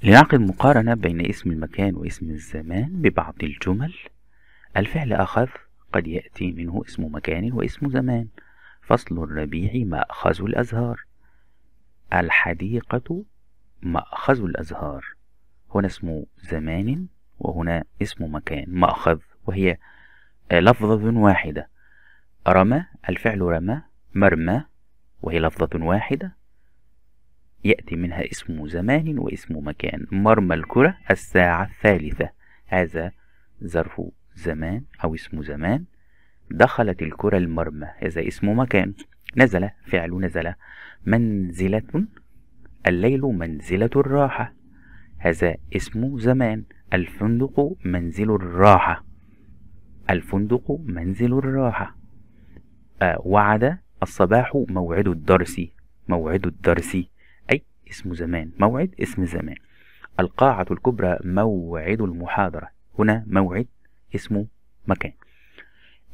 لنعقد مقارنة بين اسم المكان واسم الزمان ببعض الجمل. الفعل أخذ قد يأتي منه اسم مكان واسم زمان. فصل الربيع مأخذ الأزهار. الحديقة مأخذ الأزهار. هنا اسم زمان وهنا اسم مكان مأخذ، وهي لفظة واحدة. رمى، الفعل رمى، مرمى، وهي لفظة واحدة يأتي منها اسم زمان واسم مكان. مرمى الكرة الساعة الثالثة، هذا ظرف زمان أو اسم زمان. دخلت الكرة المرمى، هذا اسم مكان. نزل، فعل نزل. منزلة، الليل منزلة الراحة، هذا اسم زمان. الفندق منزل الراحة، الفندق منزل الراحة. وعد، الصباح موعد الدرس، موعد الدرس، أي اسم زمان. موعد اسم زمان. القاعة الكبرى موعد المحاضرة، هنا موعد اسم مكان.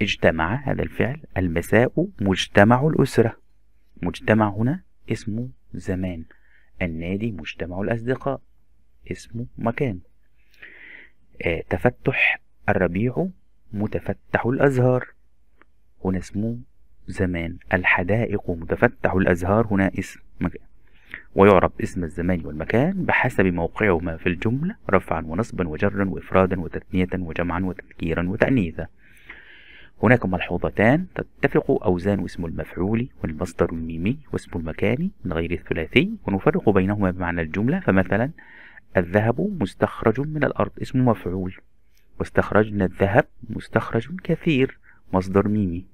اجتمع، هذا الفعل. المساء مجتمع الأسرة، مجتمع هنا اسم زمان. النادي مجتمع الأصدقاء، اسم مكان. تفتح، الربيع متفتح الأزهار، هنا اسم زمان. الحدائق متفتح الأزهار، هنا اسم مكان. ويعرف اسم الزمان والمكان بحسب موقعهما في الجملة رفعا ونصبا وجرا وإفرادا وتثنية وجمعا وتذكيرا وتأنيثا. هناك ملحوظتان: تتفق أوزان اسم المفعول والمصدر الميمي واسم المكان من غير الثلاثي، ونفرق بينهما بمعنى الجملة. فمثلا الذهب مستخرج من الأرض اسم مفعول، واستخرجنا الذهب مستخرج كثير مصدر ميمي.